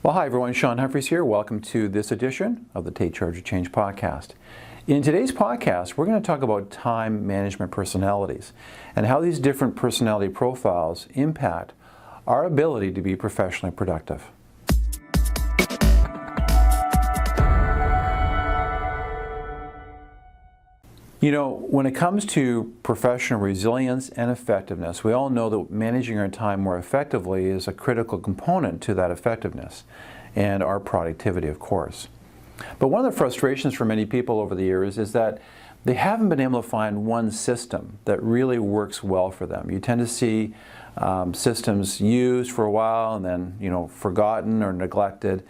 Well, hi everyone, Sean Humphreys here. Welcome to this edition of the Take Charge of Change podcast. In today's podcast, we're going to talk about time management personalities and how these different personality profiles impact our ability to be professionally productive. You know, when it comes to professional resilience and effectiveness, we all know that managing our time more effectively is a critical component to that effectiveness and our productivity, of course. But one of the frustrations for many people over the years is that they haven't been able to find one system that really works well for them. You tend to see systems used for a while and then, forgotten or neglected.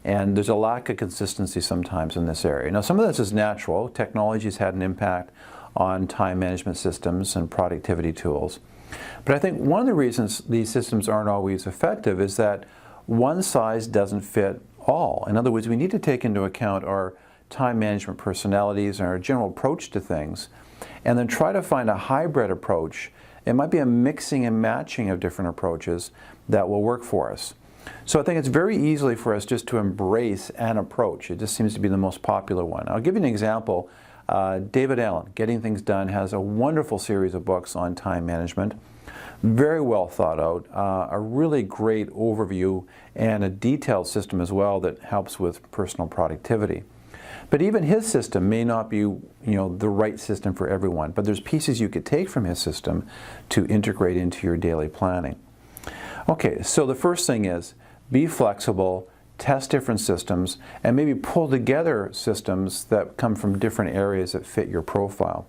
And there's a lack of consistency sometimes in this area. Now, some of this is natural. Technology has had an impact on time management systems and productivity tools. But I think one of the reasons these systems aren't always effective is that one size doesn't fit all. In other words, we need to take into account our time management personalities and our general approach to things, and then try to find a hybrid approach. It might be a mixing and matching of different approaches that will work for us. So I think it's very easy for us just to embrace an approach. It just seems to be the most popular one. I'll give you an example. David Allen, Getting Things Done, has a wonderful series of books on time management. Very well thought out, a really great overview and a detailed system as well that helps with personal productivity. But even his system may not be, the right system for everyone, but there's pieces you could take from his system to integrate into your daily planning. Okay, so the first thing is be flexible, test different systems, and maybe pull together systems that come from different areas that fit your profile.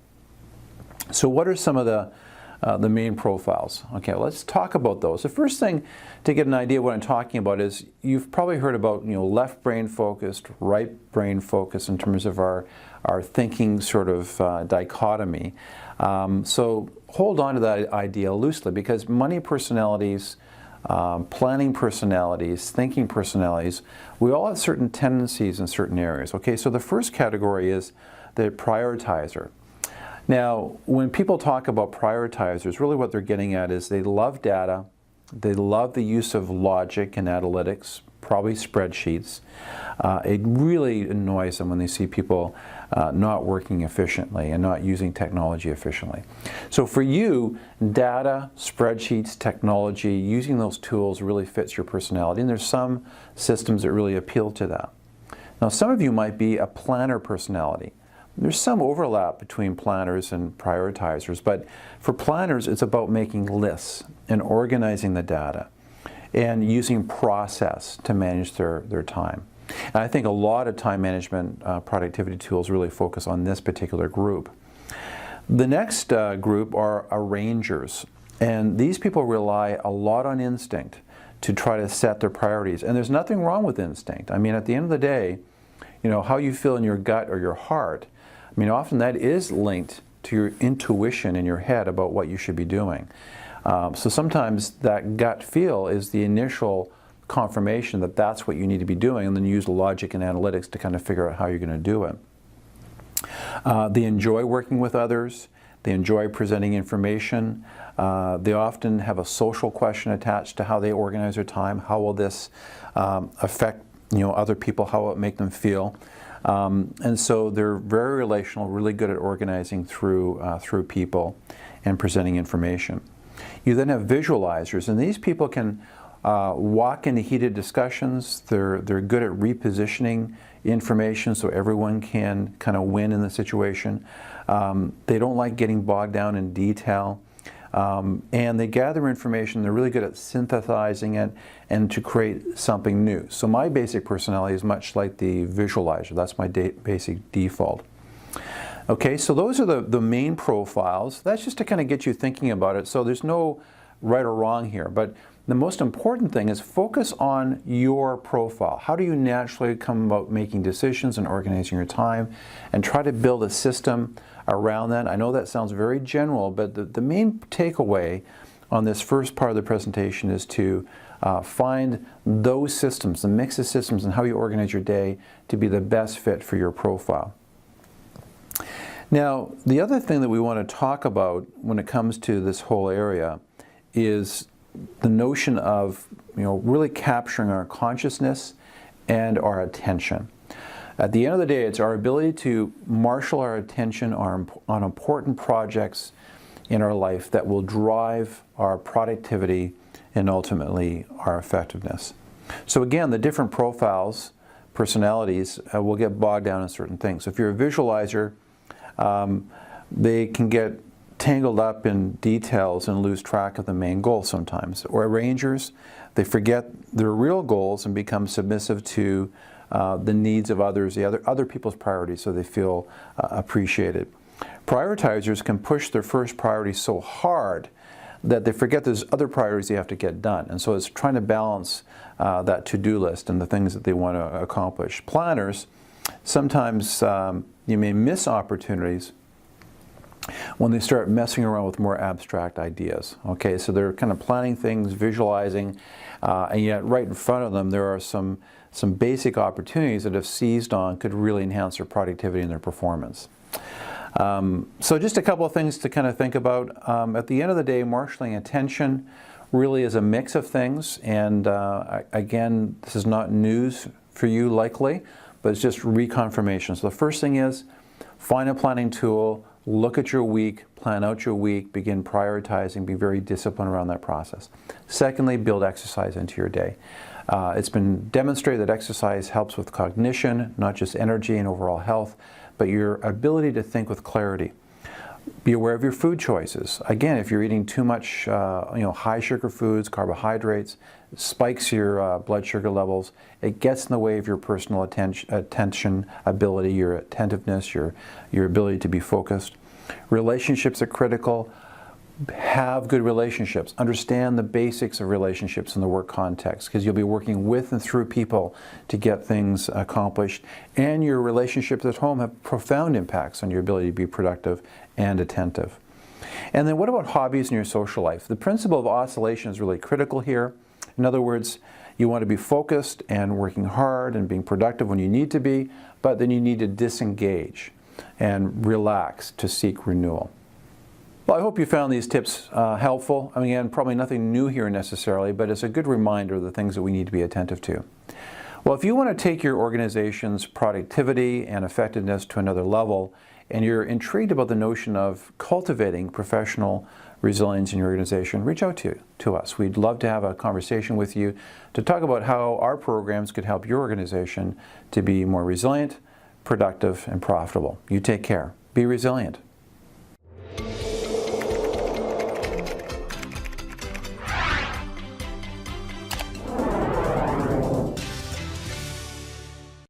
So what are some of the main profiles? Okay, let's talk about those. The first thing to get an idea of what I'm talking about is you've probably heard about left brain focused, right brain focused in terms of our thinking sort of dichotomy. So hold on to that idea loosely, because money personalities, planning personalities, thinking personalities, we all have certain tendencies in certain areas. Okay, so the first category is the prioritizer. Now, when people talk about prioritizers, really what they're getting at is they love data, they love the use of logic and analytics, probably spreadsheets. It really annoys them when they see people not working efficiently and not using technology efficiently. So for you, data, spreadsheets, technology, using those tools really fits your personality, and there's some systems that really appeal to that. Now, some of you might be a planner personality. There's some overlap between planners and prioritizers, but for planners, it's about making lists and organizing the data and using process to manage their time. And I think a lot of time management productivity tools really focus on this particular group. The next group are arrangers, and these people rely a lot on instinct to try to set their priorities. And there's nothing wrong with instinct. I mean, at the end of the day, how you feel in your gut or your heart, often that is linked to your intuition in your head about what you should be doing. So sometimes that gut feel is the initial confirmation that that's what you need to be doing, and then you use logic and analytics to kind of figure out how you're going to do it. They enjoy working with others. They enjoy presenting information. They often have a social question attached to how they organize their time. How will this affect other people? How will it make them feel? And so they're very relational, really good at organizing through people and presenting information. You then have visualizers, and these people can walk into heated discussions. They're good at repositioning information so everyone can kind of win in the situation. They don't like getting bogged down in detail. And they gather information. They're really good at synthesizing it and to create something new. So my basic personality is much like the visualizer. That's my basic default. Okay, so those are the main profiles. That's just to kind of get you thinking about it. So there's no right or wrong here. But the most important thing is focus on your profile. How do you naturally come about making decisions and organizing your time, and try to build a system around that. I know that sounds very general, but the main takeaway on this first part of the presentation is to find those systems, the mix of systems and how you organize your day to be the best fit for your profile. Now, the other thing that we want to talk about when it comes to this whole area is the notion of really capturing our consciousness and our attention. At the end of the day, it's our ability to marshal our attention on important projects in our life that will drive our productivity and ultimately our effectiveness. So again, the different profiles, personalities, will get bogged down in certain things. So if you're a visualizer, they can get tangled up in details and lose track of the main goal sometimes. Or arrangers, they forget their real goals and become submissive to the needs of others, the other people's priorities, so they feel appreciated. Prioritizers can push their first priority so hard that they forget there's other priorities they have to get done. And so it's trying to balance that to-do list and the things that they want to accomplish. Planners, sometimes you may miss opportunities when they start messing around with more abstract ideas. Okay, so they're kind of planning things, visualizing, and yet right in front of them there are some basic opportunities that if seized on could really enhance their productivity and their performance. So just a couple of things to kind of think about. At the end of the day, marshaling attention really is a mix of things, and again, this is not news for you likely, but it's just reconfirmation. So the first thing is find a planning tool, look at your week, plan out your week, begin prioritizing, be very disciplined around that process. Secondly, build exercise into your day. It's been demonstrated that exercise helps with cognition, not just energy and overall health, but your ability to think with clarity. Be aware of your food choices. Again, if you're eating too much high sugar foods, carbohydrates, it spikes your blood sugar levels. It gets in the way of your personal attention ability, your attentiveness, your ability to be focused. Relationships are critical. Have good relationships. Understand the basics of relationships in the work context, because you'll be working with and through people to get things accomplished. And your relationships at home have profound impacts on your ability to be productive and attentive. And then what about hobbies in your social life? The principle of oscillation is really critical here. In other words, you want to be focused and working hard and being productive when you need to be, but then you need to disengage and relax to seek renewal. Well, I hope you found these tips helpful. I mean, again, probably nothing new here necessarily, but it's a good reminder of the things that we need to be attentive to. Well, if you want to take your organization's productivity and effectiveness to another level, and you're intrigued about the notion of cultivating professional resilience in your organization, reach out to us. We'd love to have a conversation with you to talk about how our programs could help your organization to be more resilient, productive, and profitable. You take care. Be resilient.